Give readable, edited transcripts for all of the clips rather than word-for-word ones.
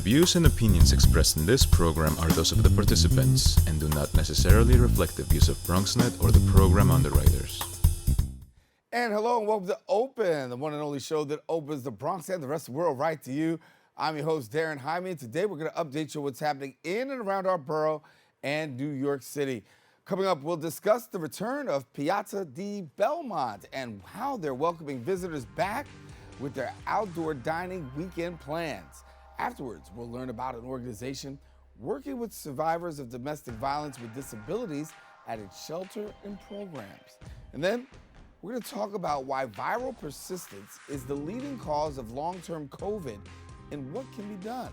views and opinions expressed in this program are those of the participants and do not necessarily reflect the views of BronxNet or the program underwriters. And hello and welcome to Open, the one and only show that opens the Bronx and the rest of the world right to you. I'm your host, Daren, Jaime, and today we're going to update you on what's happening in and around our borough and New York City. Coming up, we'll discuss the return of Piazza di Belmont and how they're welcoming visitors back with their outdoor dining weekend plans. Afterwards, we'll learn about an organization working with survivors of domestic violence with disabilities at its shelter and programs. And then we're going to talk about why viral persistence is the leading cause of long-term COVID and what can be done.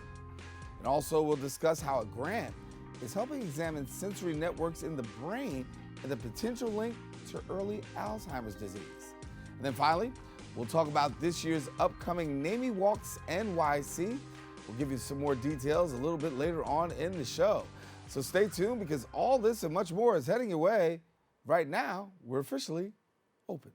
And also we'll discuss how a grant is helping examine sensory networks in the brain and the potential link to early Alzheimer's disease. And then finally, we'll talk about this year's upcoming NAMI Walks NYC. We'll give you some more details a little bit later on in the show. So stay tuned because all this and much more is heading your way. Right now, we're officially open.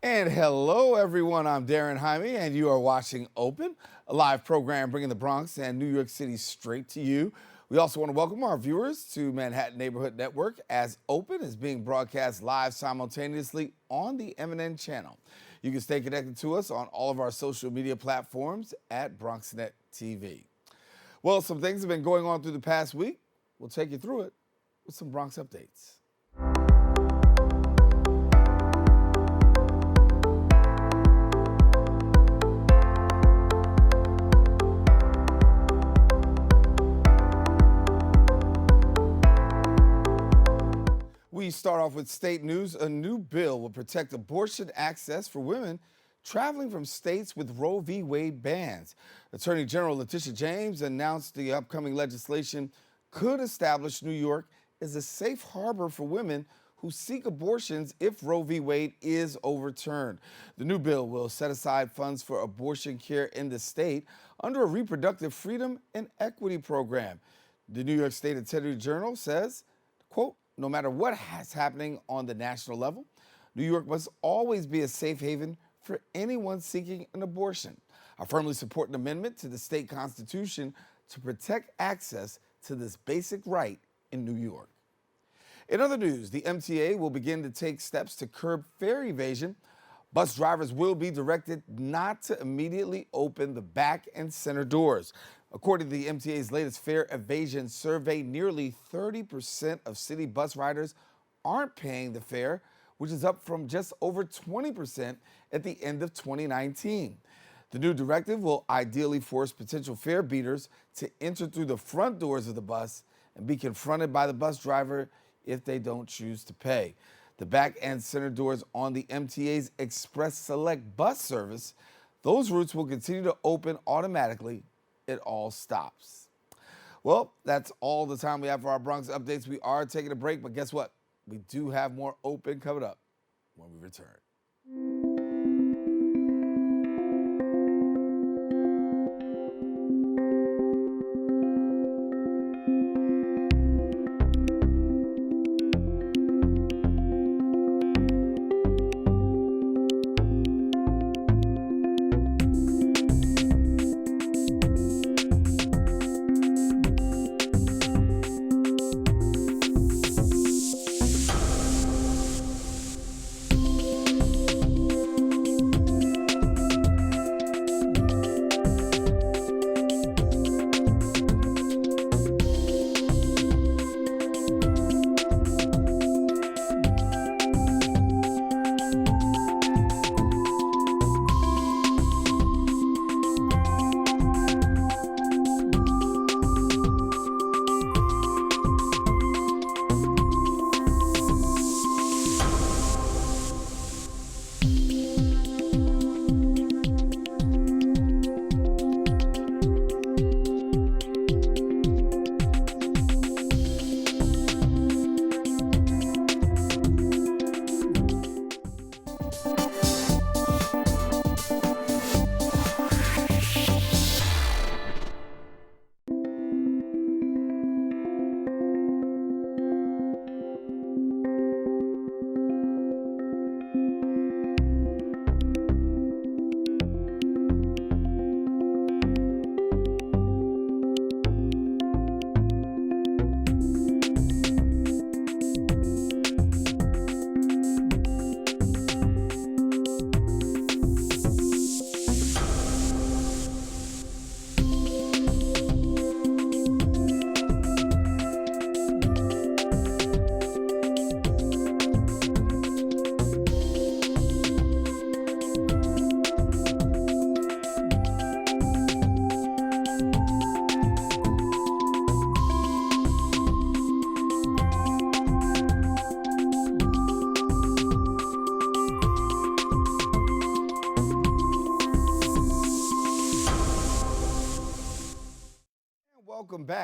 And hello, everyone. I'm Daren Jaime, and you are watching Open, a live program bringing the Bronx and New York City straight to you. We also want to welcome our viewers to Manhattan Neighborhood Network, as Open is being broadcast live simultaneously on the MNN channel. You can stay connected to us on all of our social media platforms at BronxNet TV. Well, some things have been going on through the past week. We'll take you through it with some Bronx updates. We start off with state news. A new bill will protect abortion access for women traveling from states with Roe v. Wade bans. Attorney General Letitia James announced the upcoming legislation could establish New York as a safe harbor for women who seek abortions if Roe v. Wade is overturned. The new bill will set aside funds for abortion care in the state under a reproductive freedom and equity program. The New York State Attorney General says, quote, "No matter what is happening on the national level, New York must always be a safe haven for anyone seeking an abortion. I firmly support an amendment to the state constitution to protect access to this basic right in New York." In other news, the MTA will begin to take steps to curb fare evasion. Bus drivers will be directed not to immediately open the back and center doors. According to the MTA's latest fare evasion survey, nearly 30% of city bus riders aren't paying the fare, which is up from just over 20% at the end of 2019. The new directive will ideally force potential fare beaters to enter through the front doors of the bus and be confronted by the bus driver if they don't choose to pay. The back and center doors on the MTA's Express Select bus service, those routes will continue to open automatically. It all stops. Well, that's all the time we have for our Bronx updates. We are taking a break, but guess what? We do have more Open coming up when we return.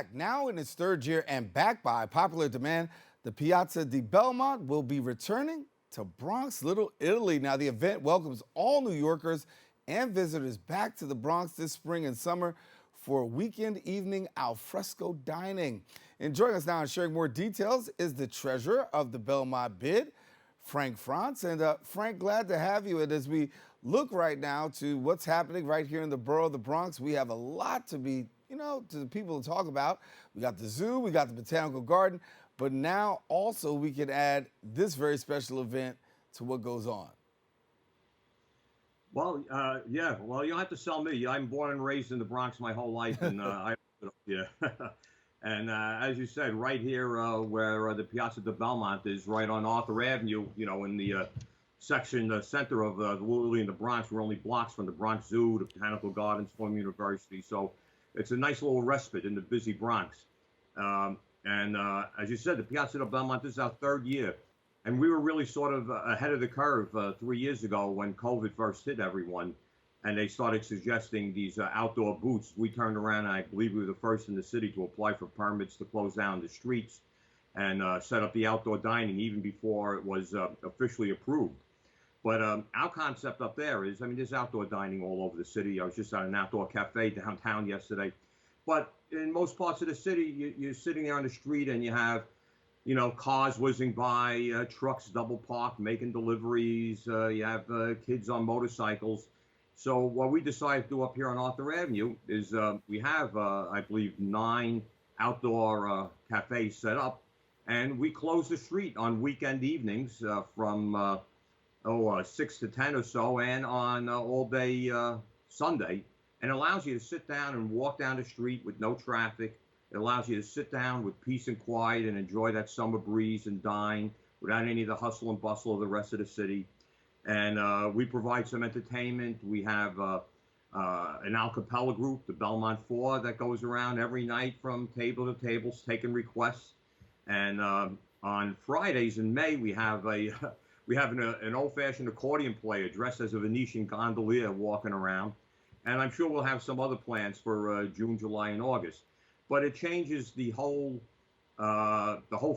back. Now in its third year and backed by popular demand, the Piazza di Belmont will be returning to Bronx, Little Italy. Now, the event welcomes all New Yorkers and visitors back to the Bronx this spring and summer for weekend evening al fresco dining. And joining us now and sharing more details is the treasurer of the Belmont bid, Franz. And Frank, glad to have you. And as we look right now to what's happening right here in the borough of the Bronx, we have a lot to be, to the people to talk about. We got the zoo, we got the botanical garden, but now also we can add this very special event to what goes on. Well, yeah. Well, you don't have to sell me. I'm born and raised in the Bronx my whole life, and yeah. And as you said, right here where the Piazza di Belmont is, right on Arthur Avenue, in the center of Little Italy in the Bronx. We're only blocks from the Bronx Zoo, the Botanical Gardens, Fordham University. So it's a nice little respite in the busy Bronx. And as you said, the Piazza di Belmont, this is our third year. And we were really sort of ahead of the curve 3 years ago when COVID first hit everyone, and they started suggesting these outdoor booths. We turned around, and I believe we were the first in the city to apply for permits to close down the streets and set up the outdoor dining even before it was officially approved. But our concept up there is, there's outdoor dining all over the city. I was just at an outdoor cafe downtown yesterday. But in most parts of the city, you're sitting there on the street and you have cars whizzing by, trucks double parked, making deliveries. You have kids on motorcycles. So what we decided to do up here on Arthur Avenue is we have, I believe, 9 outdoor cafes set up. And we close the street on weekend evenings from 6 to 10 or so, and on all day Sunday. And it allows you to sit down and walk down the street with no traffic. It allows you to sit down with peace and quiet and enjoy that summer breeze and dine without any of the hustle and bustle of the rest of the city. And we provide some entertainment. We have an a cappella group, the Belmont 4, that goes around every night from table to tables taking requests. And on Fridays in May, we have an old-fashioned accordion player dressed as a Venetian gondolier walking around. And I'm sure we'll have some other plans for June, July, and August. But it changes the whole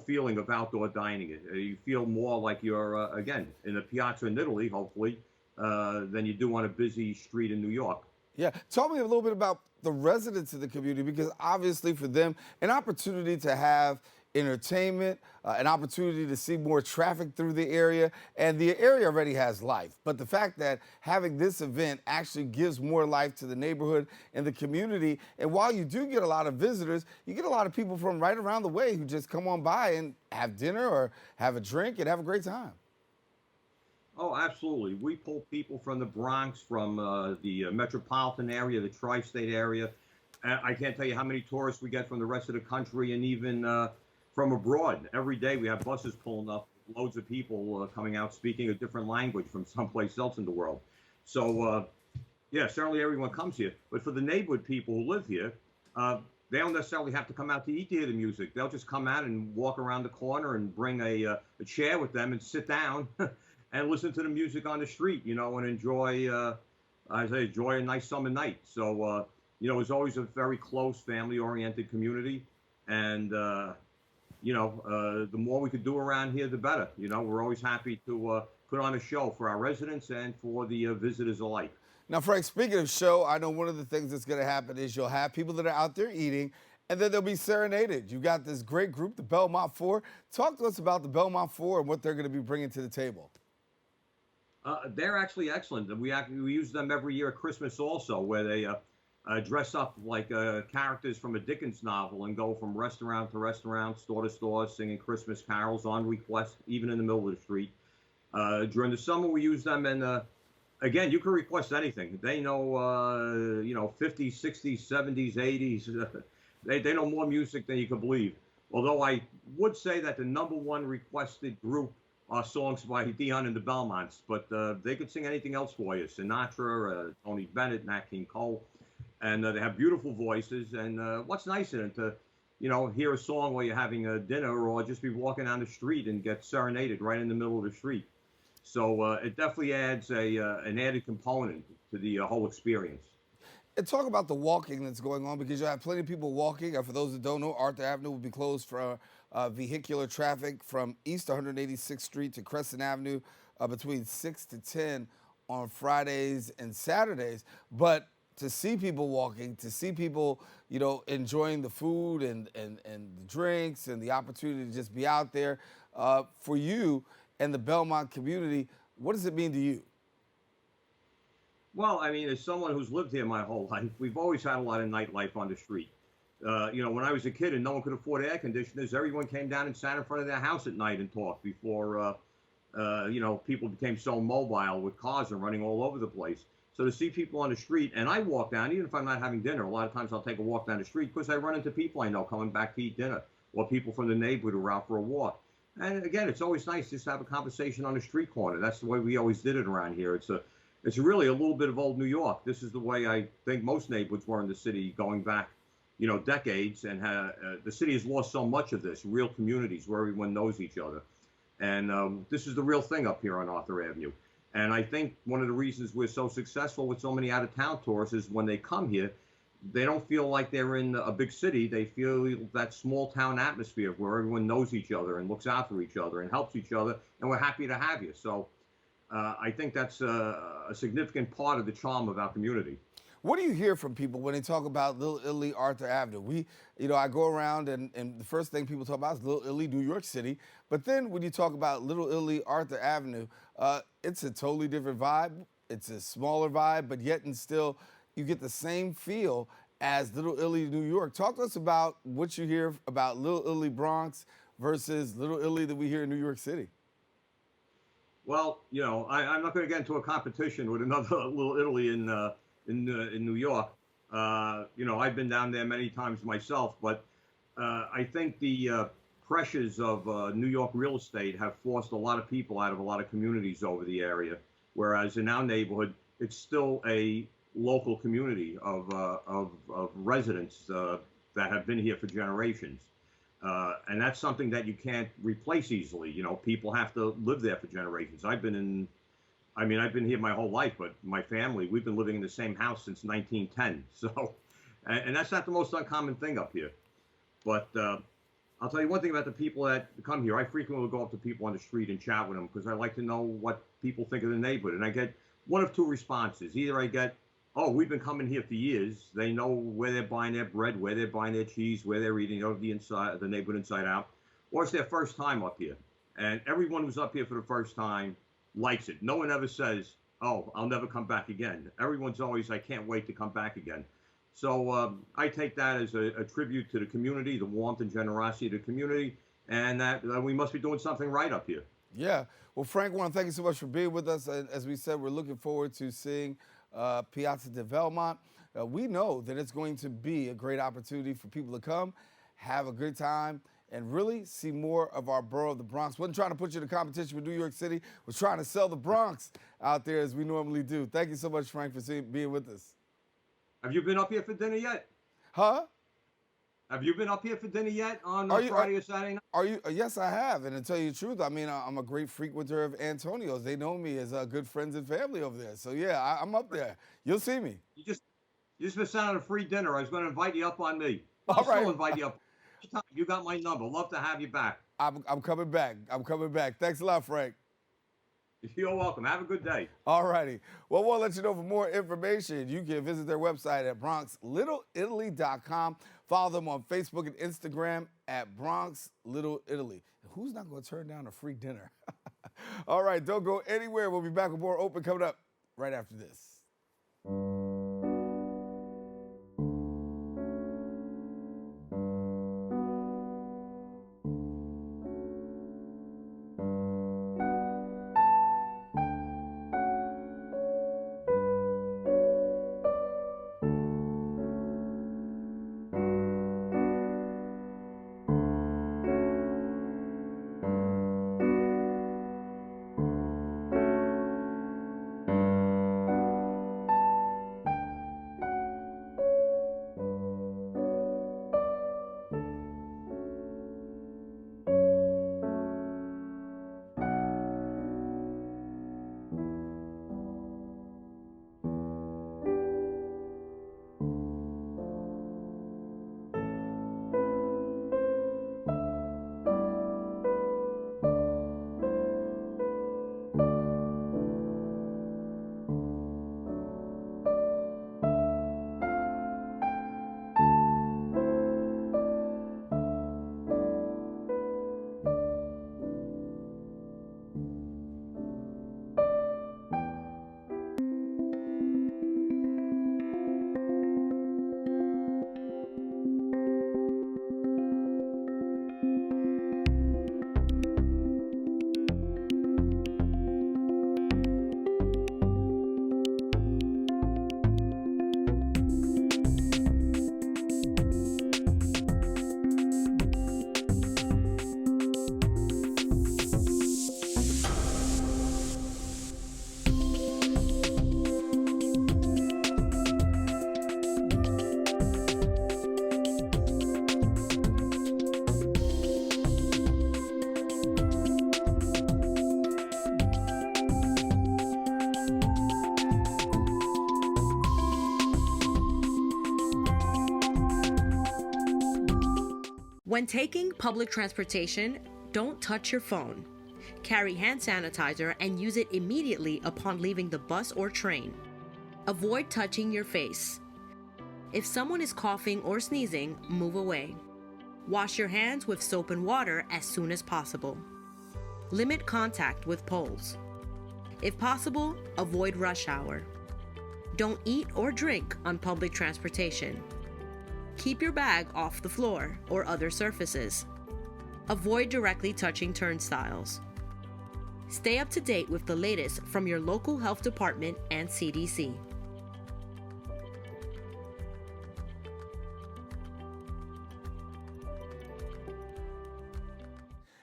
feeling of outdoor dining. You feel more like you're, again, in a piazza in Italy, hopefully, than you do on a busy street in New York. Yeah. Tell me a little bit about the residents of the community, because obviously for them, an opportunity to have entertainment, an opportunity to see more traffic through the area, and the area already has life. But the fact that having this event actually gives more life to the neighborhood and the community, and while you do get a lot of visitors, you get a lot of people from right around the way who just come on by and have dinner or have a drink and have a great time. Oh, absolutely. We pull people from the Bronx, from the metropolitan area, the tri-state area. I can't tell you how many tourists we get from the rest of the country, and even from abroad. Every day we have buses pulling up, loads of people coming out speaking a different language from someplace else in the world. So, yeah, certainly everyone comes here. But for the neighborhood people who live here, they don't necessarily have to come out to eat to hear the music. They'll just come out and walk around the corner and bring a chair with them and sit down and listen to the music on the street, and enjoy, enjoy a nice summer night. So, it's always a very close, family-oriented community. And, the more we could do around here, the better. We're always happy to put on a show for our residents and for the visitors alike. Now, Frank, speaking of show, I know one of the things that's going to happen is you'll have people that are out there eating, and then they'll be serenaded. You got this great group, the Belmont 4. Talk to us about the Belmont 4 and what they're going to be bringing to the table. They're actually excellent. We use them every year at Christmas also, where they dress up like characters from a Dickens novel and go from restaurant to restaurant, store to store, singing Christmas carols on request, even in the middle of the street. During the summer, we use them, and again, you can request anything. They know, 50s, 60s, 70s, 80s. They know more music than you can believe. Although I would say that the #1 requested group are songs by Dion and the Belmonts, but they could sing anything else for you. Sinatra, Tony Bennett, Nat King Cole. And they have beautiful voices. And what's nice in it to, hear a song while you're having a dinner, or just be walking down the street and get serenaded right in the middle of the street. So it definitely adds an added component to the whole experience. And talk about the walking that's going on because you have plenty of people walking. For those that don't know, Arthur Avenue will be closed for vehicular traffic from East 186th Street to Crescent Avenue between 6 to 10 on Fridays and Saturdays. But to see people walking, to see people, enjoying the food and the drinks and the opportunity to just be out there, for you and the Belmont community, what does it mean to you? Well, I mean, as someone who's lived here my whole life, we've always had a lot of nightlife on the street. When I was a kid and no one could afford air conditioners, everyone came down and sat in front of their house at night and talked before, people became so mobile with cars and running all over the place. So to see people on the street, and I walk down, even if I'm not having dinner, a lot of times I'll take a walk down the street because I run into people I know coming back to eat dinner or people from the neighborhood who are out for a walk. And again, it's always nice just to have a conversation on the street corner. That's the way we always did it around here. It's really a little bit of old New York. This is the way I think most neighborhoods were in the city going back, decades. And the city has lost so much of this, real communities where everyone knows each other. And this is the real thing up here on Arthur Avenue. And I think one of the reasons we're so successful with so many out-of-town tourists is when they come here, they don't feel like they're in a big city. They feel that small-town atmosphere where everyone knows each other and looks out for each other and helps each other. And we're happy to have you. So I think that's a significant part of the charm of our community. What do you hear from people when they talk about Little Italy, Arthur Avenue? I go around and the first thing people talk about is Little Italy, New York City. But then when you talk about Little Italy, Arthur Avenue, it's a totally different vibe. It's a smaller vibe, but yet and still you get the same feel as Little Italy, New York. Talk to us about what you hear about Little Italy, Bronx versus Little Italy that we hear in New York City. Well, I'm not going to get into a competition with another Little Italy in New York. I've been down there many times myself, but I think the pressures of New York real estate have forced a lot of people out of a lot of communities over the area, whereas in our neighborhood, it's still a local community of residents that have been here for generations. And that's something that you can't replace easily. People have to live there for generations. I've been here my whole life, but my family, we've been living in the same house since 1910. So, and that's not the most uncommon thing up here. But I'll tell you one thing about the people that come here. I frequently will go up to people on the street and chat with them because I like to know what people think of the neighborhood. And I get one of two responses. Either I get, oh, we've been coming here for years. They know where they're buying their bread, where they're buying their cheese, where they're eating, the neighborhood inside out. Or it's their first time up here. And everyone who's up here for the first time likes it. No one ever says, oh, I'll never come back again. Everyone's always, I can't wait to come back again. So I take that as a tribute to the community, the warmth and generosity of the community, and that we must be doing something right up here. Yeah. Well, Frank, I want to thank you so much for being with us. As we said, we're looking forward to seeing Piazza di Belmont. We know that it's going to be a great opportunity for people to come, have a good time, and really see more of our borough of the Bronx. Wasn't trying to put you in a competition with New York City. We're trying to sell the Bronx out there as we normally do. Thank you so much, Frank, for being with us. Have you been up here for dinner yet? Huh? Have you been up here for dinner yet on Friday or Saturday night? Are you? Yes, I have. And to tell you the truth, I mean, I'm a great frequenter of Antonio's. They know me as good friends and family over there. So yeah, I'm up there. You'll see me. You just missed out on a free dinner. I was going to invite you up on me. All right. I'll invite you up. You got my number. Love to have you back. I'm coming back. I'm coming back. Thanks a lot, Frank. You're welcome. Have a good day. All righty. Well, we'll let you know for more information. You can visit their website at BronxLittleItaly.com. Follow them on Facebook and Instagram at Bronx Little Italy. Who's not going to turn down a free dinner? All right, don't go anywhere. We'll be back with more Open coming up right after this. When taking public transportation, don't touch your phone. Carry hand sanitizer and use it immediately upon leaving the bus or train. Avoid touching your face. If someone is coughing or sneezing, move away. Wash your hands with soap and water as soon as possible. Limit contact with poles. If possible, avoid rush hour. Don't eat or drink on public transportation. Keep your bag off the floor or other surfaces. Avoid directly touching turnstiles. Stay up to date with the latest from your local health department and CDC.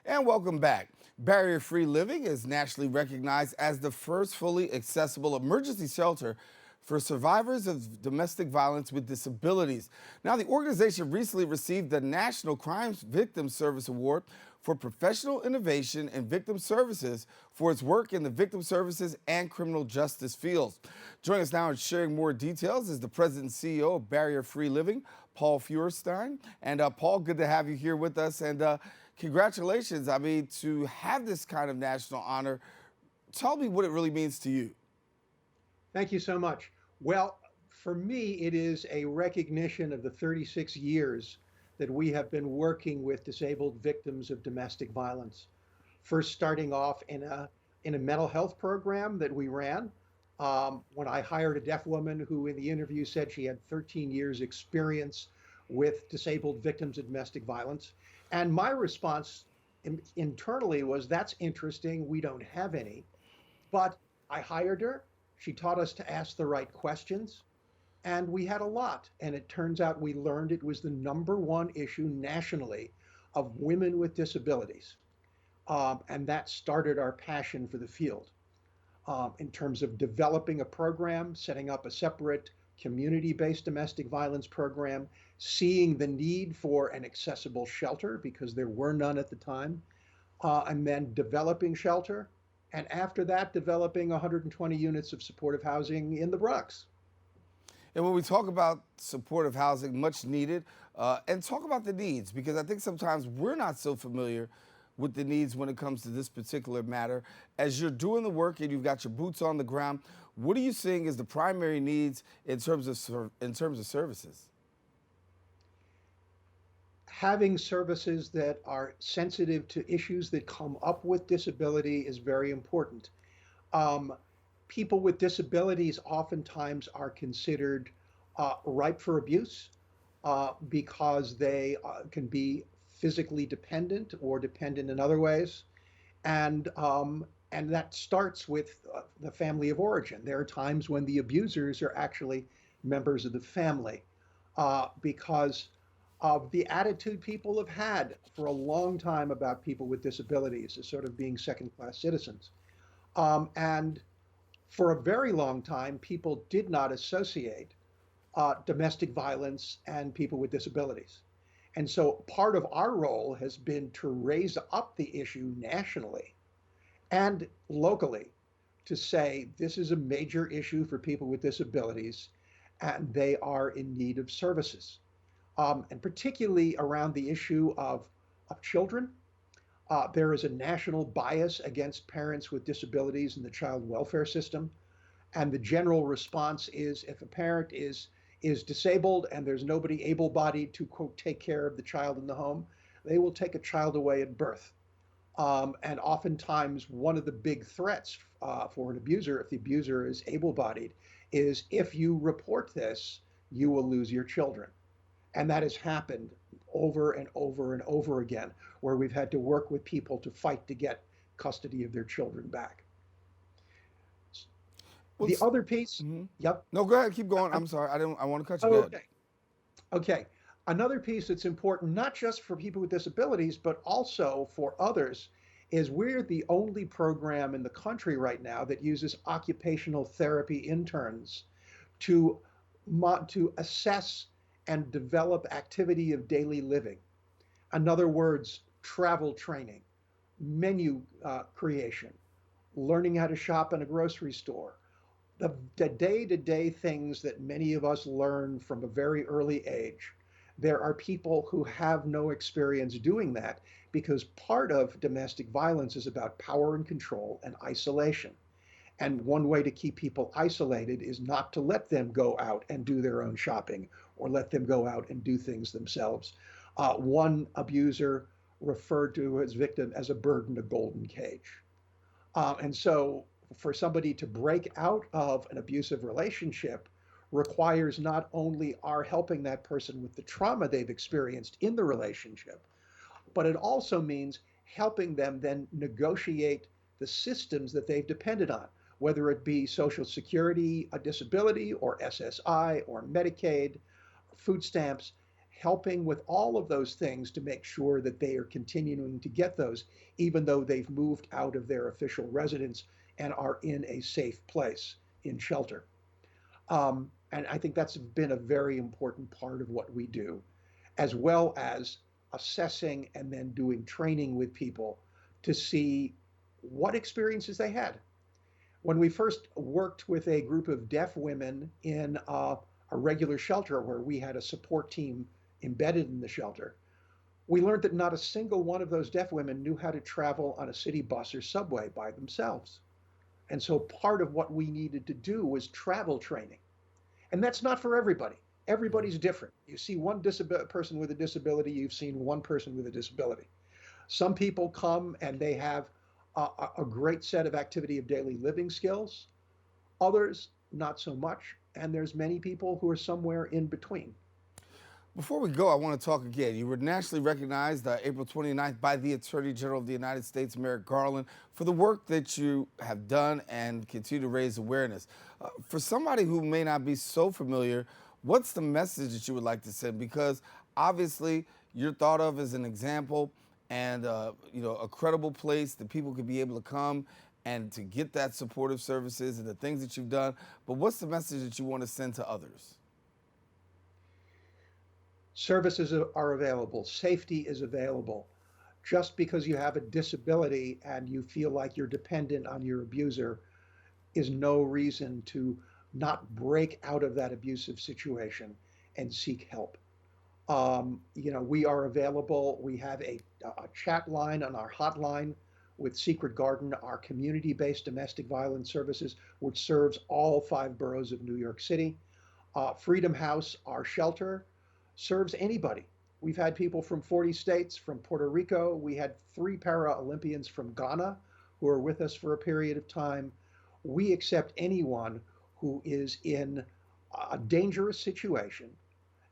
And welcome back. Barrier-free living is nationally recognized as the first fully accessible emergency shelter for survivors of domestic violence with disabilities. Now, the organization recently received the National Crime Victim Service Award for professional innovation in victim services for its work in the victim services and criminal justice fields. Joining us now and sharing more details is the president and CEO of Barrier-Free Living, Paul Feuerstein. And Paul, good to have you here with us. And congratulations. I mean, to have this kind of national honor, tell me what it really means to you. Thank you so much. Well, for me, it is a recognition of the 36 years that we have been working with disabled victims of domestic violence. First starting off in a mental health program that we ran, when I hired a deaf woman who in the interview said she had 13 years experience with disabled victims of domestic violence. And my response internally was, that's interesting, we don't have any. But I hired her. She taught us to ask the right questions, and we had a lot. And it turns out we learned it was the #1 issue nationally of women with disabilities. And that started our passion for the field in terms of developing a program, setting up a separate community-based domestic violence program, seeing the need for an accessible shelter because there were none at the time, and then developing shelter. And after that, developing 120 units of supportive housing in the Bronx. And when we talk about supportive housing, much needed, and talk about the needs, because I think sometimes we're not so familiar with the needs when it comes to this particular matter. As you're doing the work and you've got your boots on the ground, what are you seeing as the primary needs in terms of services? Having services that are sensitive to issues that come up with disability is very important. People with disabilities oftentimes are considered ripe for abuse because they can be physically dependent or dependent in other ways. And that starts with the family of origin. There are times when the abusers are actually members of the family because of the attitude people have had for a long time about people with disabilities as sort of being second-class citizens. And for a very long time, people did not associate domestic violence and people with disabilities. And so part of our role has been to raise up the issue nationally and locally to say this is a major issue for people with disabilities and they are in need of services. And particularly around the issue of children. There is a national bias against parents with disabilities in the child welfare system. And the general response is if a parent is disabled and there's nobody able-bodied to, quote, take care of the child in the home, they will take a child away at birth. And oftentimes one of the big threats for an abuser, if the abuser is able-bodied, is if you report this, you will lose your children. And that has happened over and over and over again, where we've had to work with people to fight to get custody of their children back. The other piece, Yep. No, go ahead, keep going. I'm sorry, I want to cut you. Okay. Okay. Another piece that's important, not just for people with disabilities, but also for others, is we're the only program in the country right now that uses occupational therapy interns to assess and develop activity of daily living. In other words, travel training, menu creation, learning how to shop in a grocery store, the day-to-day things that many of us learn from a very early age There are people who have no experience doing that because part of domestic violence is about power and control and isolation. And one way to keep people isolated is not to let them go out and do their own shopping or let them go out and do things themselves. One abuser referred to his victim as a bird in a golden cage. And so, for somebody to break out of an abusive relationship requires not only our helping that person with the trauma they've experienced in the relationship, but it also means helping them then negotiate the systems that they've depended on, whether it be Social Security, a disability, or SSI, or Medicaid, food stamps, helping with all of those things to make sure that they are continuing to get those, even though they've moved out of their official residence and are in a safe place in shelter. And I think that's been a very important part of what we do, as well as assessing and then doing training with people to see what experiences they had. When we first worked with a group of deaf women in a regular shelter where we had a support team embedded in the shelter, we learned that not a single one of those deaf women knew how to travel on a city bus or subway by themselves. And so part of what we needed to do was travel training. And that's not for everybody. Everybody's different. You see one person with a disability, you've seen one person with a disability. Some people come and they have a great set of activity of daily living skills. Others, not so much. And there's many people who are somewhere in between. Before we go, I want to talk again. You were nationally recognized April 29th by the Attorney General of the United States, Merrick Garland, for the work that you have done and continue to raise awareness. For somebody who may not be so familiar, what's the message that you would like to send? Because obviously you're thought of as an example and a credible place that people could be able to come and to get that supportive services and the things that you've done. But what's the message that you want to send to others? Services are available. Safety is available. Just because you have a disability and you feel like you're dependent on your abuser is no reason to not break out of that abusive situation and seek help. We are available. We have a chat line on our hotline with Secret Garden, our community-based domestic violence services, which serves all 5 boroughs of New York City. Freedom House, our shelter, serves anybody. We've had people from 40 states, from Puerto Rico. We had 3 Paralympians from Ghana who are with us for a period of time. We accept anyone who is in a dangerous situation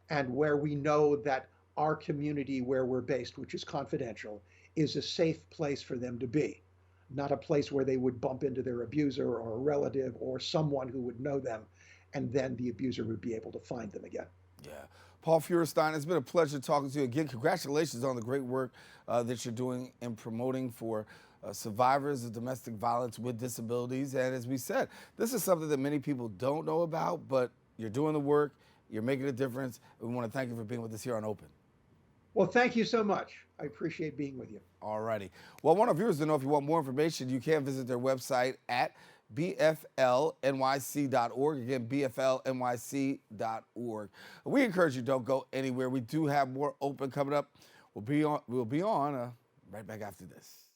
and where we know that our community where we're based, which is confidential, is a safe place for them to be, not a place where they would bump into their abuser or a relative or someone who would know them, and then the abuser would be able to find them again. Yeah. Paul Feuerstein, it's been a pleasure talking to you again. Congratulations on the great work that you're doing in promoting for survivors of domestic violence with disabilities. And as we said, this is something that many people don't know about, but you're doing the work, you're making a difference. We want to thank you for being with us here on Open. Well, thank you so much. I appreciate being with you. All righty. Well, I want our viewers to know if you want more information, you can visit their website at bflnyc.org. Again, bflnyc.org. We encourage you, don't go anywhere. We do have more Open coming up. We'll be on right back after this.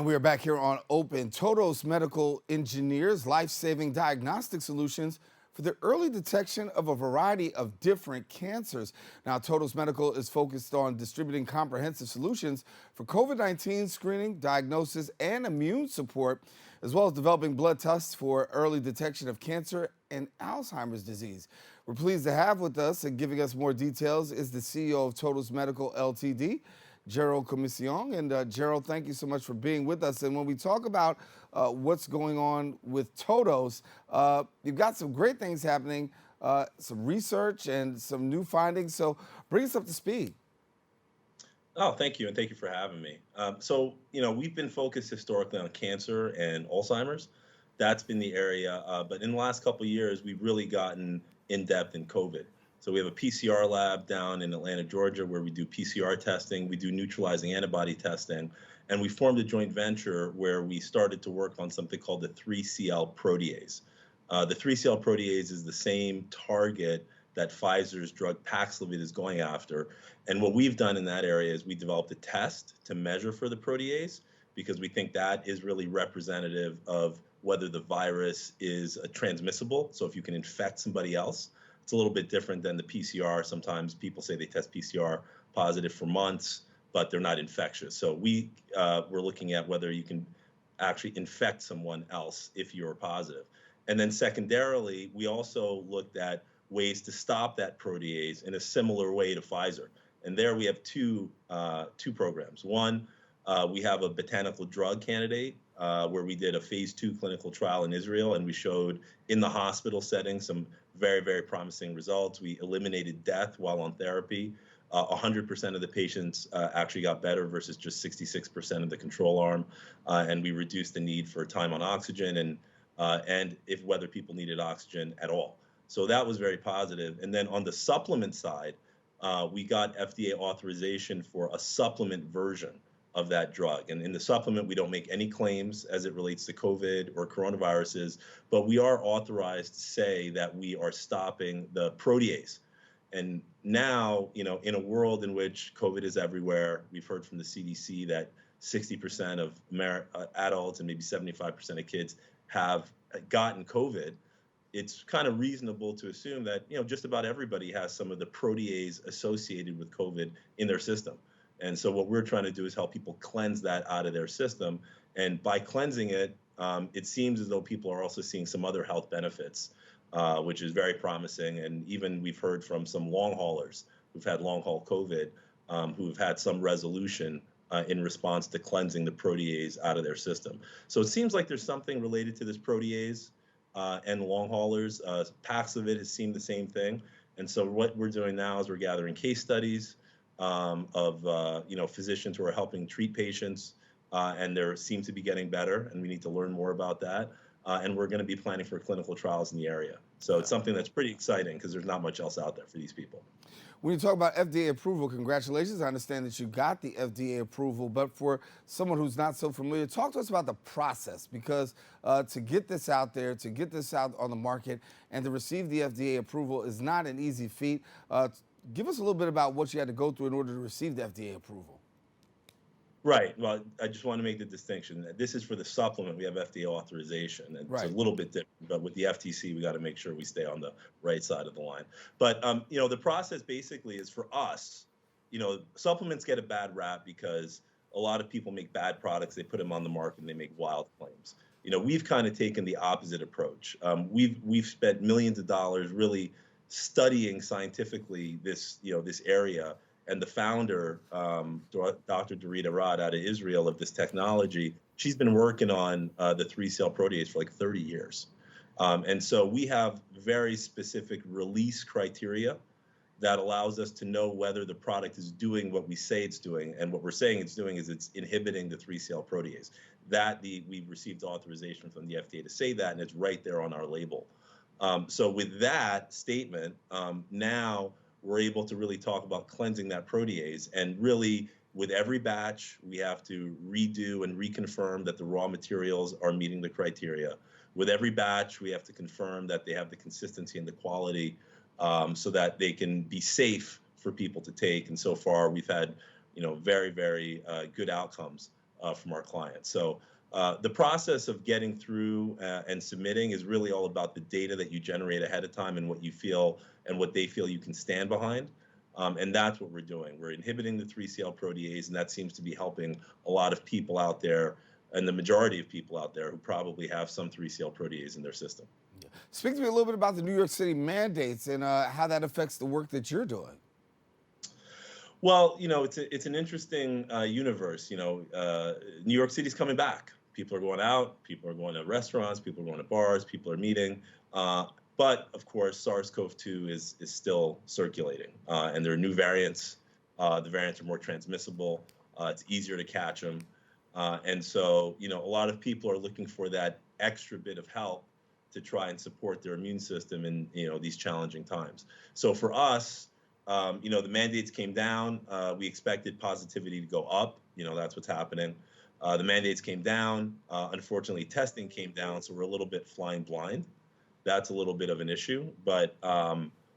And we are back here on Open. Todos medical engineers life-saving diagnostic solutions for the early detection of a variety of different cancers. Now, Todos Medical is focused on distributing comprehensive solutions for COVID-19 screening, diagnosis, and immune support, as well as developing blood tests for early detection of cancer and Alzheimer's disease. We're pleased to have with us and giving us more details is the CEO of Todos Medical Ltd., Gerald Commissiong. And Gerald, thank you so much for being with us. And when we talk about what's going on with Todos, you've got some great things happening, some research and some new findings. So bring us up to speed. Oh, thank you, and thank you for having me. We've been focused historically on cancer and Alzheimer's. That's been the area, but in the last couple of years, we've really gotten in depth in COVID. So we have a PCR lab down in Atlanta, Georgia, where we do PCR testing, we do neutralizing antibody testing, and we formed a joint venture where we started to work on something called the 3CL protease. The 3CL protease is the same target that Pfizer's drug Paxlovid is going after. And what we've done in that area is we developed a test to measure for the protease because we think that is really representative of whether the virus is transmissible. So if you can infect somebody else, it's a little bit different than the PCR. Sometimes people say they test PCR positive for months, but they're not infectious. So we're looking at whether you can actually infect someone else if you're positive. And then secondarily, we also looked at ways to stop that protease in a similar way to Pfizer. And there we have two programs. One, we have a botanical drug candidate where we did a phase 2 clinical trial in Israel, and we showed in the hospital setting some very, very promising results. We eliminated death while on therapy. 100% of the patients actually got better versus just 66% of the control arm. And we reduced the need for time on oxygen and if whether people needed oxygen at all. So that was very positive. And then on the supplement side, we got FDA authorization for a supplement version of that drug. And in the supplement, we don't make any claims as it relates to COVID or coronaviruses, but we are authorized to say that we are stopping the protease. And now, in a world in which COVID is everywhere, we've heard from the CDC that 60% of adults and maybe 75% of kids have gotten COVID. It's kind of reasonable to assume that, just about everybody has some of the protease associated with COVID in their system. And so what we're trying to do is help people cleanse that out of their system. And by cleansing it, it seems as though people are also seeing some other health benefits, which is very promising. And even we've heard from some long haulers who've had long haul COVID, who've had some resolution in response to cleansing the protease out of their system. So it seems like there's something related to this protease and long haulers. Paxlovid has seen the same thing. And so what we're doing now is we're gathering case studies of physicians who are helping treat patients, and they seem to be getting better, and we need to learn more about that. And we're going to be planning for clinical trials in the area. So it's something that's pretty exciting because there's not much else out there for these people. When you talk about FDA approval, congratulations. I understand that you got the FDA approval, but for someone who's not so familiar, talk to us about the process, because to get this out there, to get this out on the market, and to receive the FDA approval is not an easy feat. Give us a little bit about what you had to go through in order to receive the FDA approval. Right. Well, I just want to make the distinction that this is for the supplement. We have FDA authorization. And right. It's a little bit different, but with the FTC, we got to make sure we stay on the right side of the line. But, the process basically is for us, supplements get a bad rap because a lot of people make bad products. They put them on the market and they make wild claims. We've kind of taken the opposite approach. We've spent millions of dollars really studying scientifically this area. And the founder, Dr. Dorita Rod out of Israel of this technology, she's been working on the 3CL protease for like 30 years. And so we have very specific release criteria that allows us to know whether the product is doing what we say it's doing. And what we're saying it's doing is it's inhibiting the 3CL protease. We've received authorization from the FDA to say that, and it's right there on our label. So with that statement, now we're able to really talk about cleansing that protease. And really, with every batch, we have to redo and reconfirm that the raw materials are meeting the criteria. With every batch, we have to confirm that they have the consistency and the quality so that they can be safe for people to take. And so far, we've had, very, very good outcomes from our clients. So the process of getting through and submitting is really all about the data that you generate ahead of time and what you feel and what they feel you can stand behind. And that's what we're doing. We're inhibiting the 3CL protease, and that seems to be helping a lot of people out there, and the majority of people out there who probably have some 3CL protease in their system. Speak to me a little bit about the New York City mandates and how that affects the work that you're doing. Well, it's an interesting universe. New York City's coming back. People are going out. People are going to restaurants. People are going to bars. People are meeting. But of course, SARS-CoV-2 is still circulating, and there are new variants. The variants are more transmissible. It's easier to catch them, and so a lot of people are looking for that extra bit of help to try and support their immune system in these challenging times. So for us, the mandates came down. We expected positivity to go up. That's what's happening. The mandates came down. Unfortunately, testing came down, so we're a little bit flying blind. That's a little bit of an issue. But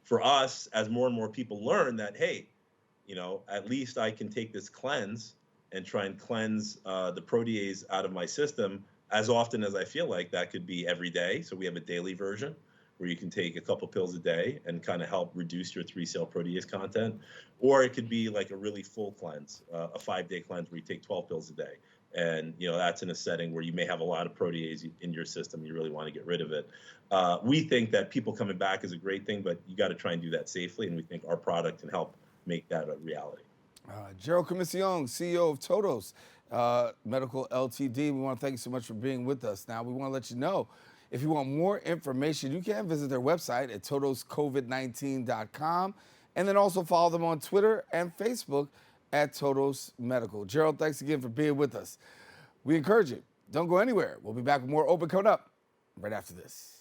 for us, as more and more people learn that, hey, at least I can take this cleanse and try and cleanse the protease out of my system as often as I feel like. That could be every day. So we have a daily version where you can take a couple pills a day and kind of help reduce your 3CL protease content. Or it could be like a really full cleanse, a 5-day cleanse where you take 12 pills a day. And that's in a setting where you may have a lot of protease in your system. You really want to get rid of it. We think that people coming back is a great thing, but you got to try and do that safely. And we think our product can help make that a reality. Gerald Commissiong, CEO of Todos Medical Ltd. We want to thank you so much for being with us. Now, we want to let you know, if you want more information, you can visit their website at todoscovid19.com, and then also follow them on Twitter and Facebook at Todos Medical. Gerald, thanks again for being with us. We encourage you, don't go anywhere. We'll be back with more Open coming up right after this.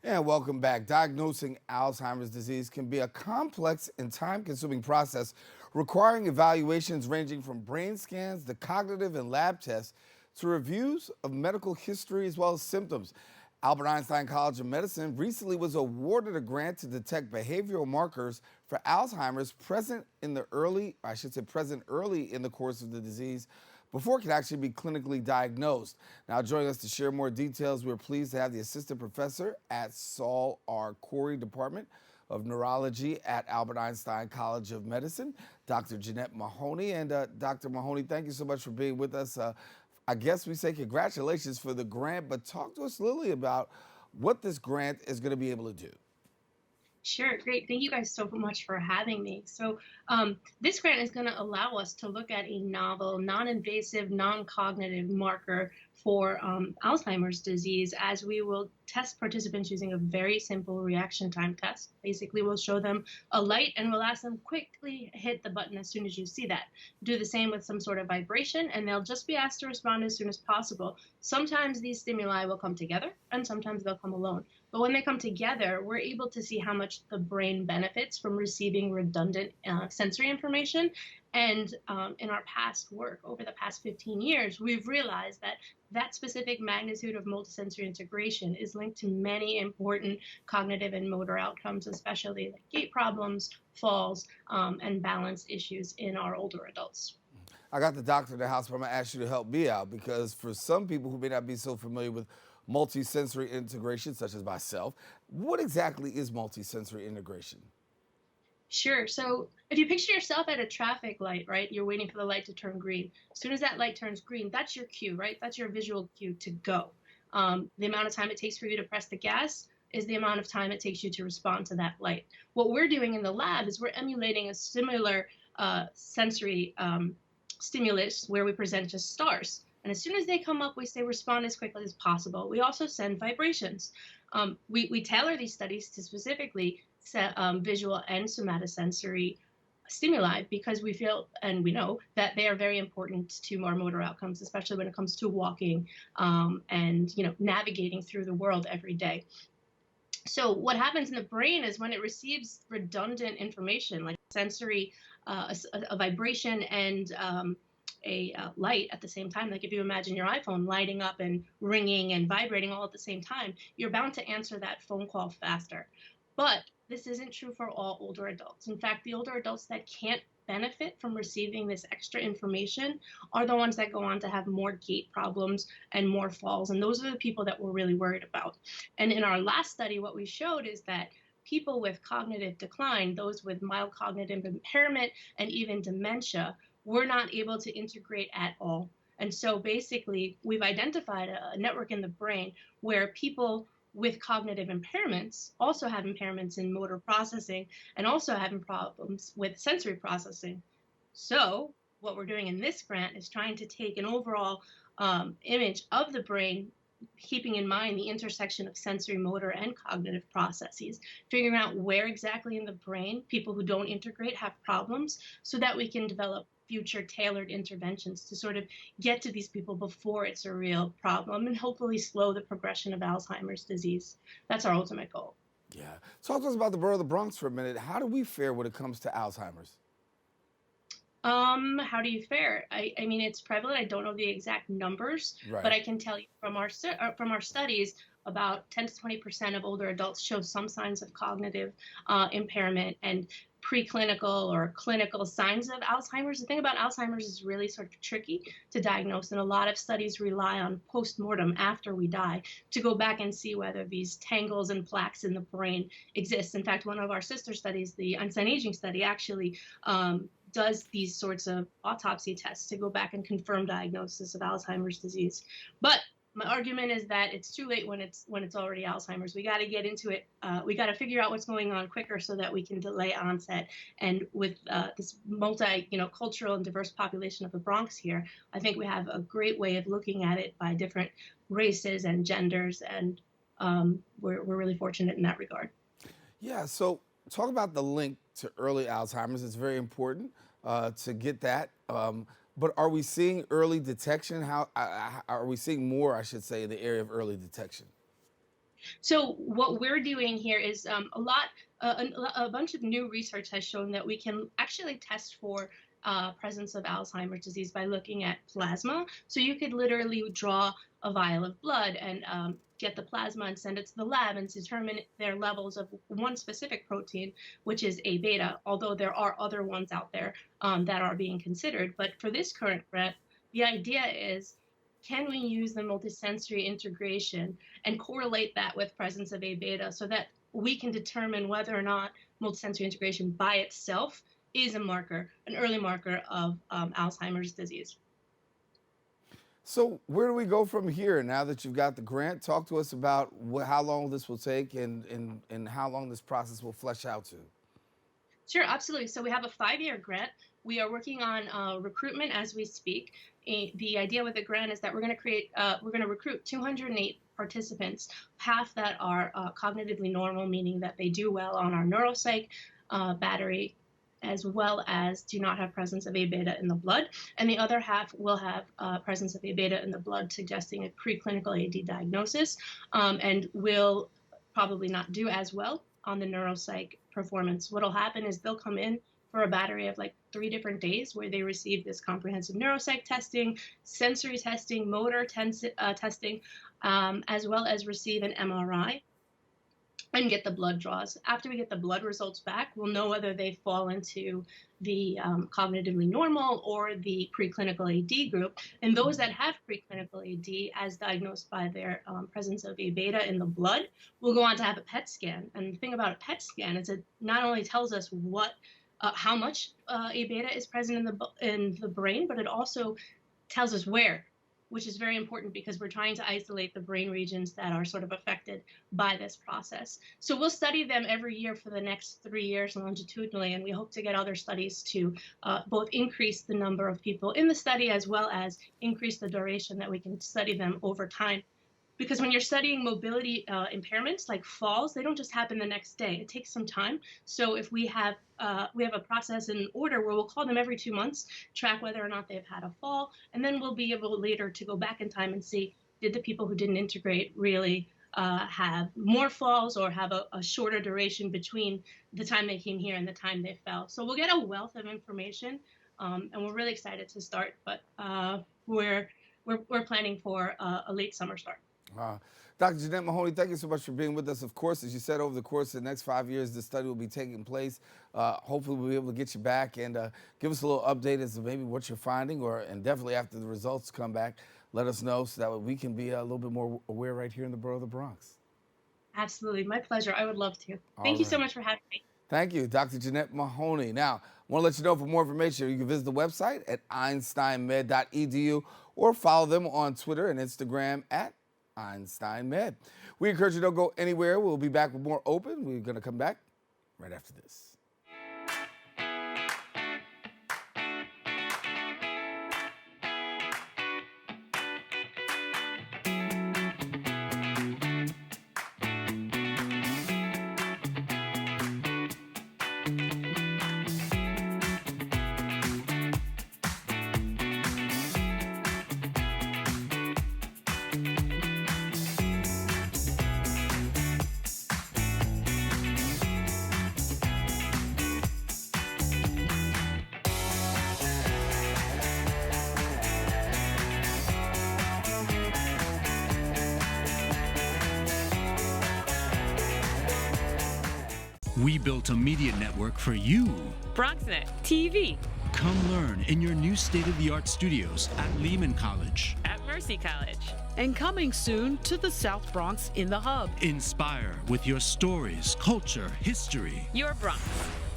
And welcome back. Diagnosing Alzheimer's disease can be a complex and time-consuming process requiring evaluations ranging from brain scans to cognitive and lab tests to reviews of medical history as well as symptoms. Albert Einstein College of Medicine recently was awarded a grant to detect behavioral markers for Alzheimer's present early in the course of the disease before it can actually be clinically diagnosed. Now, joining us to share more details, we're pleased to have the assistant professor at Saul R. Korey Department of Neurology at Albert Einstein College of Medicine, Dr. Jeannette Mahoney. And Dr. Mahoney, thank you so much for being with us. I guess we say congratulations for the grant, but talk to us, Lily, about what this grant is going to be able to do. Sure, great. Thank you guys so much for having me. So this grant is going to allow us to look at a novel, non-invasive, non-cognitive marker for Alzheimer's disease, as we will test participants using a very simple reaction time test. Basically, we'll show them a light and we'll ask them quickly hit the button as soon as you see that. Do the same with some sort of vibration, and they'll just be asked to respond as soon as possible. Sometimes these stimuli will come together and sometimes they'll come alone. But when they come together, we're able to see how much the brain benefits from receiving redundant sensory information. And in our past work, over the past 15 years, we've realized that that specific magnitude of multisensory integration is linked to many important cognitive and motor outcomes, especially like gait problems, falls, and balance issues in our older adults. I got the doctor in the house, but I'm going to ask you to help me out, because for some people who may not be so familiar with multisensory integration, such as myself, what exactly is multisensory integration? Sure. So if you picture yourself at a traffic light, right, you're waiting for the light to turn green. As soon as that light turns green, that's your cue, right? That's your visual cue to go. The amount of time it takes for you to press the gas is the amount of time it takes you to respond to that light. What we're doing in the lab is we're emulating a similar sensory stimulus where we present just stars. And as soon as they come up, we say respond as quickly as possible. We also send vibrations. We tailor these studies to specifically visual and somatosensory stimuli, because we feel and we know that they are very important to our motor outcomes, especially when it comes to walking and navigating through the world every day. So what happens in the brain is when it receives redundant information like sensory, a vibration and a light at the same time, like if you imagine your iPhone lighting up and ringing and vibrating all at the same time, you're bound to answer that phone call faster. But this isn't true for all older adults. In fact, the older adults that can't benefit from receiving this extra information are the ones that go on to have more gait problems and more falls. And those are the people that we're really worried about. And in our last study, what we showed is that people with cognitive decline, those with mild cognitive impairment and even dementia, were not able to integrate at all. And so basically, we've identified a network in the brain where people with cognitive impairments also have impairments in motor processing and also having problems with sensory processing. So what we're doing in this grant is trying to take an overall image of the brain, keeping in mind the intersection of sensory, motor, and cognitive processes, figuring out where exactly in the brain people who don't integrate have problems, so that we can develop future tailored interventions to sort of get to these people before it's a real problem and hopefully slow the progression of Alzheimer's disease. That's our ultimate goal. Yeah. Talk to us about the borough of the Bronx for a minute. How do we fare when it comes to Alzheimer's? How do you fare? I mean, it's prevalent. I don't know the exact numbers, Right. but I can tell you from our studies, about 10 to 20% of older adults show some signs of cognitive impairment, and preclinical or clinical signs of Alzheimer's. The thing about Alzheimer's is really sort of tricky to diagnose, and a lot of studies rely on post-mortem after we die to go back and see whether these tangles and plaques in the brain exist. In fact, one of our sister studies, the Einstein aging study, actually does these sorts of autopsy tests to go back and confirm diagnosis of Alzheimer's disease. But my argument is that it's too late when it's already Alzheimer's. We got to get into it. We got to figure out what's going on quicker so that we can delay onset. And with this cultural and diverse population of the Bronx here, I think we have a great way of looking at it by different races and genders, and we're really fortunate in that regard. Yeah. So talk about the link to early Alzheimer's. It's very important to get that. But are we seeing early detection? How are we seeing more, I should say, in the area of early detection? So what we're doing here is a bunch of new research has shown that we can actually test for presence of Alzheimer's disease by looking at plasma. So you could literally draw a vial of blood and get the plasma and send it to the lab and determine their levels of one specific protein, which is A beta, although there are other ones out there that are being considered. But for this current grant, the idea is, can we use the multisensory integration and correlate that with presence of A beta so that we can determine whether or not multisensory integration by itself is a marker, an early marker of Alzheimer's disease. So where do we go from here now that you've got the grant? Talk to us about how long this will take and how long this process will flesh out to. Sure, absolutely. So we have a 5-year grant. We are working on recruitment as we speak. The idea with the grant is that we're going to recruit 208 participants, half that are cognitively normal, meaning that they do well on our neuropsych battery, as well as do not have presence of A beta in the blood. And the other half will have presence of A beta in the blood, suggesting a preclinical AD diagnosis, and will probably not do as well on the neuropsych performance. What'll happen is they'll come in for a battery of like 3 different days where they receive this comprehensive neuropsych testing, sensory testing, motor testing, as well as receive an MRI and get the blood draws. After we get the blood results back, we'll know whether they fall into the cognitively normal or the preclinical AD group. And those that have preclinical AD, as diagnosed by their presence of A beta in the blood, will go on to have a PET scan. And the thing about a PET scan is it not only tells us how much A beta is present in the brain, but it also tells us where, which is very important because we're trying to isolate the brain regions that are sort of affected by this process. So we'll study them every year for the next 3 years longitudinally, and we hope to get other studies to both increase the number of people in the study as well as increase the duration that we can study them over time. Because when you're studying mobility impairments like falls, they don't just happen the next day. It takes some time. So if we have a process in order where we'll call them every 2 months, track whether or not they've had a fall, and then we'll be able later to go back in time and see, did the people who didn't integrate really have more falls or have a shorter duration between the time they came here and the time they fell. So we'll get a wealth of information, and we're really excited to start, but we're planning for a late summer start. Dr. Jeannette Mahoney, thank you so much for being with us. Of course, as you said, over the course of the next 5 years, this study will be taking place. Hopefully, we'll be able to get you back and give us a little update as to maybe what you're finding, and definitely after the results come back, let us know so that we can be a little bit more aware right here in the borough of the Bronx. Absolutely. My pleasure. I would love to. Thank you so much for having me. Thank you, Dr. Jeannette Mahoney. Now, I want to let you know for more information, you can visit the website at einsteinmed.edu or follow them on Twitter and Instagram at Einstein Med. We encourage you to don't go anywhere. We'll be back with more Open. We're going to come back right after this. We built a media network for you. BronxNet TV. Come learn in your new state-of-the-art studios at Lehman College. At Mercy College. And coming soon to the South Bronx in the Hub. Inspire with your stories, culture, history. Your Bronx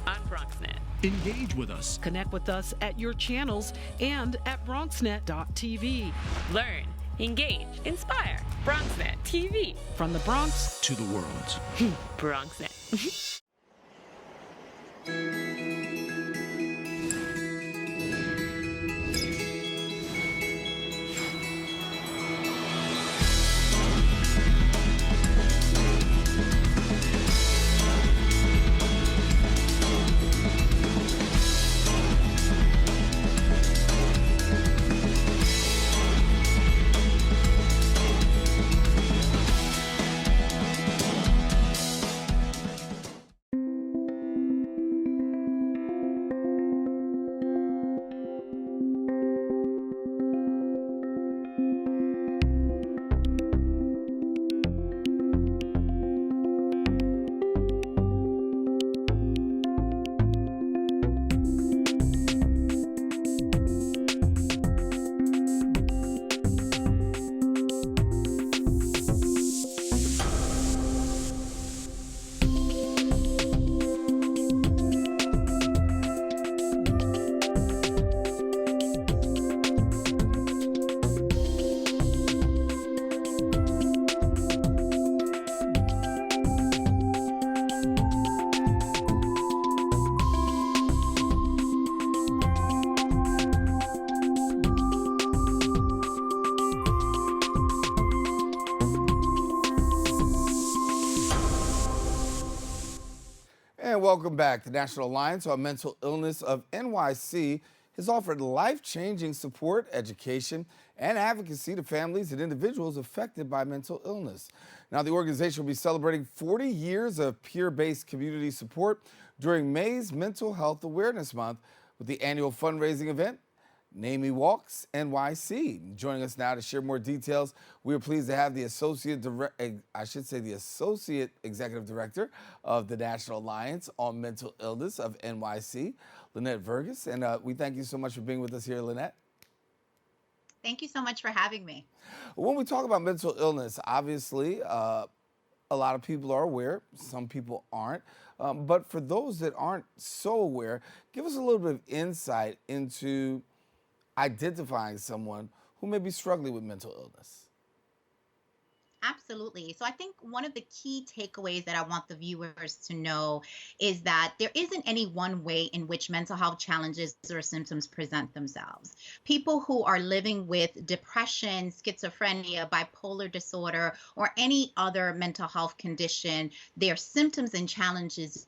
on BronxNet. Engage with us. Connect with us at your channels and at BronxNet.tv. Learn, engage, inspire. BronxNet TV. From the Bronx to the world. BronxNet. And welcome back. The National Alliance on Mental Illness of NYC has offered life-changing support, education, and advocacy to families and individuals affected by mental illness. Now, the organization will be celebrating 40 years of peer-based community support during May's Mental Health Awareness Month with the annual fundraising event, NAMI Walks NYC. Joining us now to share more details, we are pleased to have the Associate Executive Director of the National Alliance on Mental Illness of NYC, Lynnette Verges. And we thank you so much for being with us here, Lynnette. Thank you so much for having me. When we talk about mental illness, obviously, a lot of people are aware, some people aren't. But for those that aren't so aware, give us a little bit of insight into identifying someone who may be struggling with mental illness. Absolutely. So I think one of the key takeaways that I want the viewers to know is that there isn't any one way in which mental health challenges or symptoms present themselves. People who are living with depression, schizophrenia, bipolar disorder, or any other mental health condition, their symptoms and challenges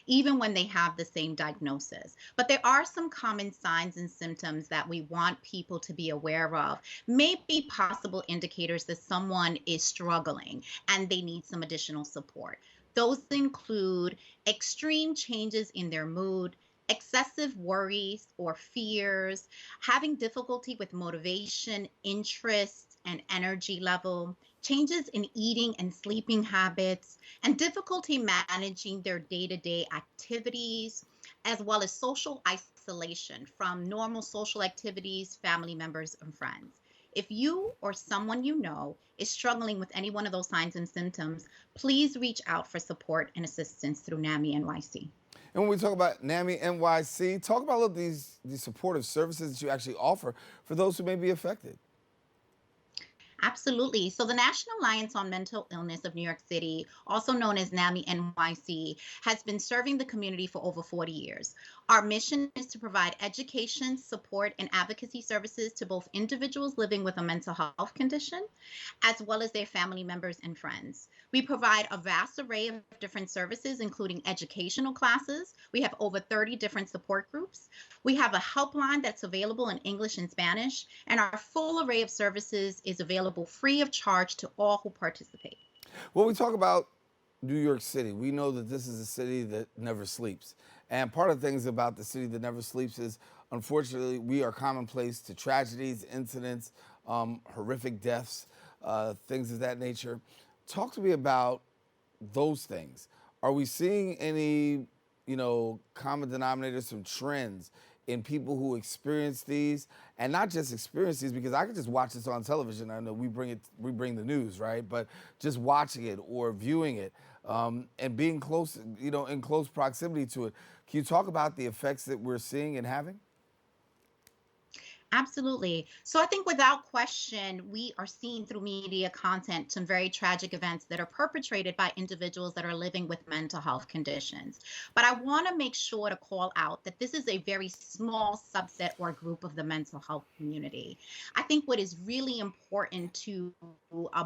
even when they have the same diagnosis. But there are some common signs and symptoms that we want people to be aware of, may be possible indicators that someone is struggling and they need some additional support. Those include extreme changes in their mood, excessive worries or fears, having difficulty with motivation, interest, and energy level, changes in eating and sleeping habits, and difficulty managing their day-to-day activities, as well as social isolation from normal social activities, family members, and friends. If you or someone you know is struggling with any one of those signs and symptoms, please reach out for support and assistance through NAMI NYC. And when we talk about NAMI NYC, talk about all of these supportive services that you actually offer for those who may be affected. Absolutely. So the National Alliance on Mental Illness of New York City, also known as NAMI NYC, has been serving the community for over 40 years. Our mission is to provide education, support, and advocacy services to both individuals living with a mental health condition, as well as their family members and friends. We provide a vast array of different services, including educational classes. We have over 30 different support groups. We have a helpline that's available in English and Spanish, and our full array of services is available free of charge to all who participate. When we talk about New York City, we know that this is a city that never sleeps. And part of the things about the city that never sleeps is, unfortunately, we are commonplace to tragedies, incidents, horrific deaths, things of that nature. Talk to me about those things. Are we seeing any, common denominators, some trends in people who experience these, and not just experience these, because I could just watch this on television. I know we bring the news, right? But just watching it or viewing it, and being close, in close proximity to it. Can you talk about the effects that we're seeing and having? Absolutely. So I think without question, we are seeing through media content some very tragic events that are perpetrated by individuals that are living with mental health conditions. But I want to make sure to call out that this is a very small subset or group of the mental health community. I think what is really important to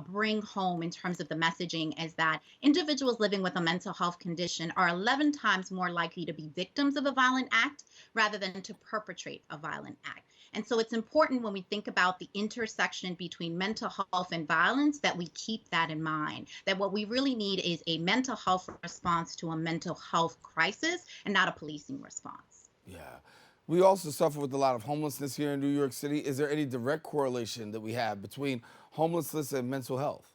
bring home in terms of the messaging is that individuals living with a mental health condition are 11 times more likely to be victims of a violent act rather than to perpetrate a violent act. And so it's important when we think about the intersection between mental health and violence that we keep that in mind, that what we really need is a mental health response to a mental health crisis and not a policing response. Yeah. We also suffer with a lot of homelessness here in New York City. Is there any direct correlation that we have between homelessness and mental health?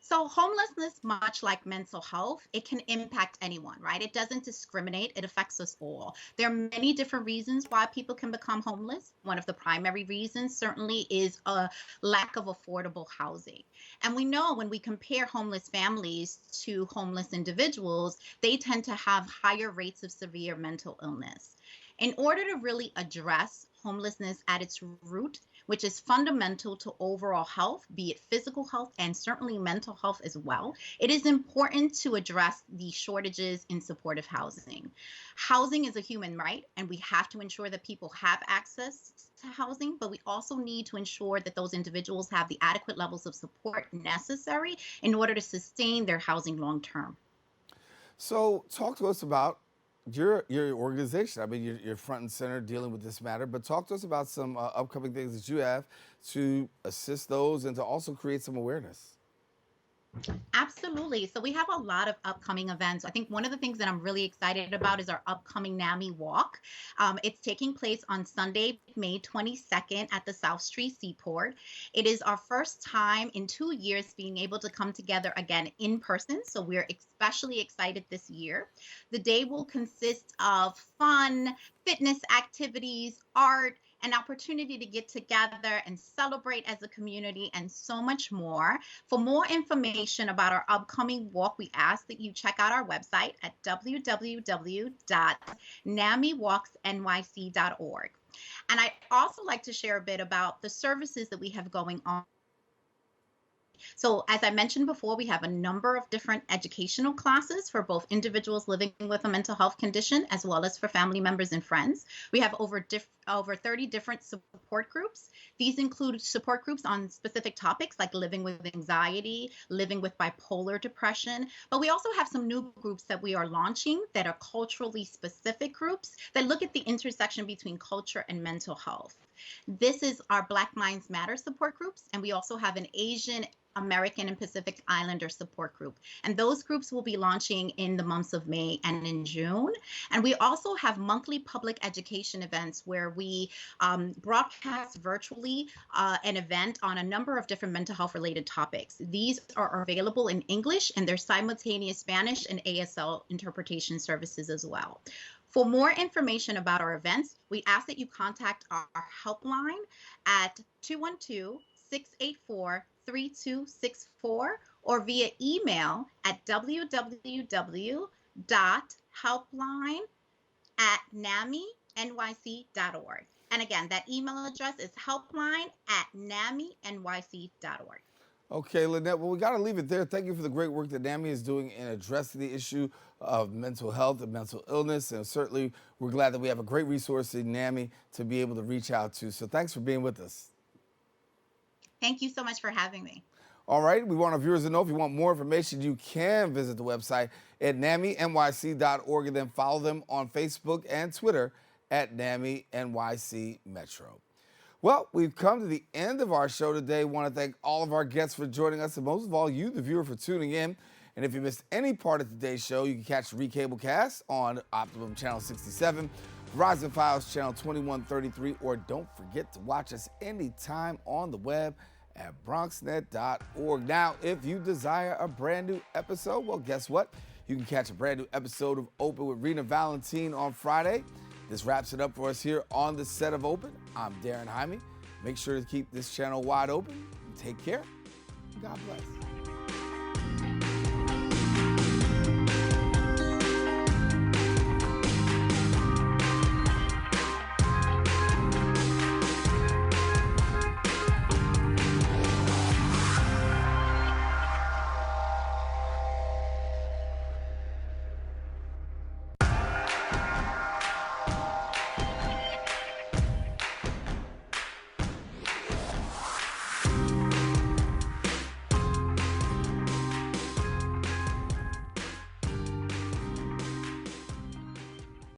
So homelessness, much like mental health, it can impact anyone, right? It doesn't discriminate. It affects us all. There are many different reasons why people can become homeless. One of the primary reasons certainly is a lack of affordable housing. And we know when we compare homeless families to homeless individuals, they tend to have higher rates of severe mental illness. In order to really address homelessness at its root, which is fundamental to overall health, be it physical health and certainly mental health as well, it is important to address the shortages in supportive housing. Housing is a human right, and we have to ensure that people have access to housing, but we also need to ensure that those individuals have the adequate levels of support necessary in order to sustain their housing long term. So talk to us about your organization. I mean, you're front and center dealing with this matter, but talk to us about some upcoming things that you have to assist those and to also create some awareness. Absolutely. So we have a lot of upcoming events. I think one of the things that I'm really excited about is our upcoming NAMI Walk. It's taking place on Sunday, May 22nd at the South Street Seaport. It is our first time in 2 years being able to come together again in person. So we're especially excited this year. The day will consist of fun, fitness activities, art, an opportunity to get together and celebrate as a community, and so much more. For more information about our upcoming walk, we ask that you check out our website at www.namiwalksnyc.org. And I'd also like to share a bit about the services that we have going on. So as I mentioned before, we have a number of different educational classes for both individuals living with a mental health condition as well as for family members and friends. We have over 30 different support groups. These include support groups on specific topics like living with anxiety, living with bipolar depression. But we also have some new groups that we are launching that are culturally specific groups that look at the intersection between culture and mental health. This is our Black Minds Matter support groups, and we also have an Asian American and Pacific Islander support group. And those groups will be launching in the months of May and in June. And we also have monthly public education events where we broadcast virtually an event on a number of different mental health related topics. These are available in English, and there's simultaneous Spanish and ASL interpretation services as well. For more information about our events, we ask that you contact our helpline at 212-684-3264 or via email at www.helpline@naminyc.org. And again, that email address is helpline@naminyc.org. Okay, Lynnette, well, we got to leave it there. Thank you for the great work that NAMI is doing in addressing the issue of mental health and mental illness. And certainly, we're glad that we have a great resource in NAMI to be able to reach out to. So thanks for being with us. Thank you so much for having me. All right, we want our viewers to know if you want more information, you can visit the website at naminyc.org and then follow them on Facebook and Twitter at NAMI Metro. Well, we've come to the end of our show today. Want to thank all of our guests for joining us, and most of all, you, the viewer, for tuning in. And if you missed any part of today's show, you can catch the recablecast on Optimum Channel 67, Verizon Files Channel 2133, or don't forget to watch us anytime on the web at bronxnet.org. Now, if you desire a brand new episode, well, guess what? You can catch a brand new episode of Open with Rena Valentine on Friday. This wraps it up for us here on the set of Open. I'm Daren Jaime. Make sure to keep this channel wide open. Take care. God bless.